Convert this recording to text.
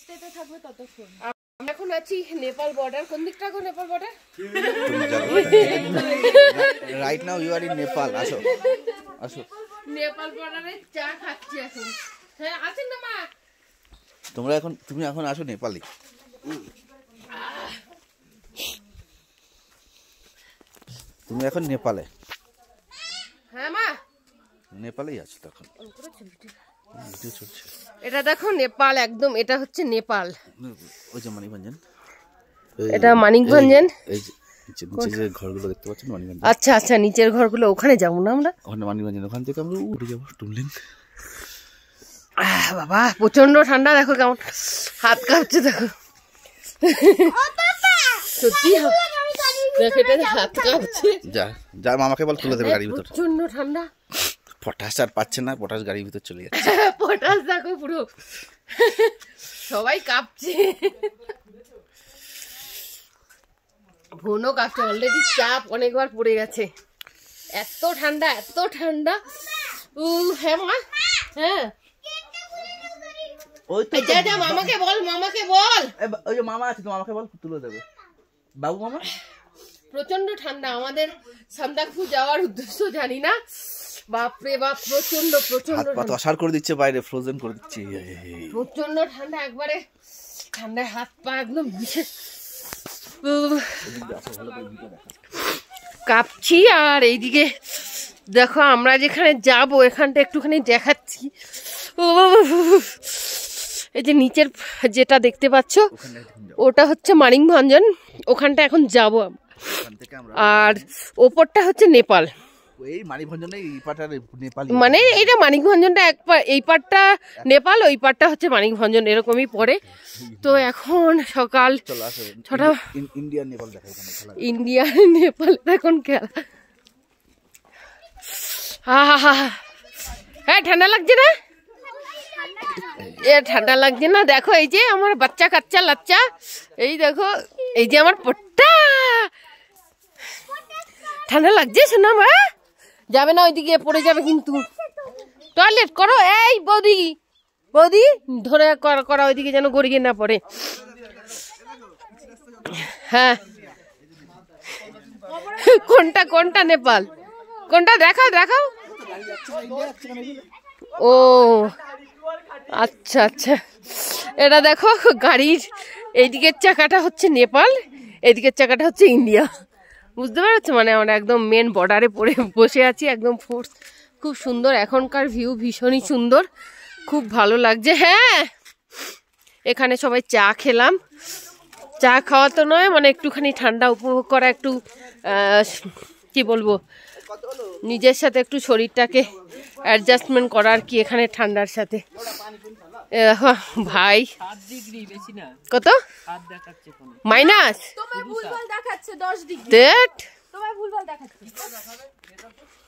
স্টেতে থাকবে ততক্ষণ। আমরা এখন আছি নেপাল বর্ডার। কোন দিকটা গো Nepal border? Right now you are in Nepal. আসো আসো, নেপাল বর্ডারে চা খাচ্ছি এখন। হ্যাঁ আছেন না মা? তুমি এখন আসো নেপালে। তুমি এখন নেপালে। হ্যাঁ মা, নেপালেই আছো তখন। ভিডিও চলছে। এটা দেখো নেপাল, একদম এটা হচ্ছে নেপাল। ওই যে মানিকভঞ্জন, এটা মানিকভঞ্জন। এই যে নিচে যে ঘরগুলো দেখতে পাচ্ছেন মানিকভঞ্জন। আচ্ছা আচ্ছা, নিচের ঘরগুলো, ওখানে যাবো না আমরা? ওখানে মানিকভঞ্জন, ওখান থেকে আমরা উঠে যাবো টুমলিং। বাবা প্রচন্ড ঠান্ডা, দেখো কেমন হাত কাঁপছে, দেখো সত্যি দেখো এটা হাত কাঁপছে। যা মামাকে বল তুলে দেবে গাড়ির ভিতর। প্রচন্ড ঠান্ডা। পটাশ আর পাচ্ছে না, পটাশ গাড়ির ভিতর চলে যাচ্ছে। পটাশ দেখো পুরো সবাই কাঁপছে। বোনও কাঁপছে, অলরেডি চাপ অনেকবার পড়ে গেছে। এত ঠান্ডা, এত ঠান্ডা। হ্যাঁ মা, হ্যাঁ মামাকে বল, মামাকে বল। ওই যে মামা আছে, তো মামাকে বল তুলে দেবে। বাবু মামা, প্রচন্ড ঠান্ডা। আমাদের সান্দাকফু যাওয়ার উদ্দেশ্য জানি না, বাপরে বাপ প্রচন্ড প্রচন্ড অসার করে দিচ্ছে, বাইরে ফ্রোজেন করে দিচ্ছে। প্রচন্ড ঠান্ডা, একবারে ঠান্ডায় হাত পা একদম বিশেষ কাঁপছি। আর এইদিকে দেখো আমরা যেখানে যাব এখানটা একটুখানি দেখাচ্ছি। এই যে নিচের যেটা দেখতে পাচ্ছ ওটা হচ্ছে মানিকভঞ্জন, ওখানটা এখন যাব। আর ওপরটা হচ্ছে নেপাল। মানে এইটা মানিকভঞ্জনটা এই পারটা নেপাল, ওই পারটা হচ্ছে মানিকভঞ্জন, এরকমই পড়ে। তো এখন সকাল 6টা। ইন্ডিয়া নেপাল এখন খেলা। হ্যাঁ ঠান্ডা লাগছে না? ঠান্ডা লাগছে না? দেখো এই যে আমার বাচ্চা কাচ্চা লাচ্চা, এই দেখো এই যে আমার পোট্টা। ঠান্ডা লাগছে শোনা মা? যাবে না ওইদিকে, পড়ে যাবে কিন্তু। টয়লেট করো এই বৌদি, বৌদি ধরে করা ওইদিকে যেন গড়িয়ে না পড়ে। হ্যাঁ কোনটা কোনটা নেপাল, কোনটা দেখাও দেখাও। ও আচ্ছা আচ্ছা, এটা দেখো গাড়ির এইদিকের চাকাটা হচ্ছে নেপাল, এইদিকের চাকাটা হচ্ছে ইন্ডিয়া। বুঝতে পারছো? মানে আমরা একদম মেন বর্ডারে পড়ে বসে আছি, একদম ফোর্স। খুব সুন্দর, এখনকার ভিউ ভীষণই সুন্দর, খুব ভালো লাগছে। হ্যাঁ এখানে সবাই চা খেলাম। চা খাওয়া তো নয়, মানে একটুখানি ঠান্ডা উপভোগ করা, একটু কি বলবো, নিজের সাথে একটু শরীরটাকে অ্যাডজাস্টমেন্ট করা আর কি এখানে ঠান্ডার সাথে। ভাই কত মাইনাস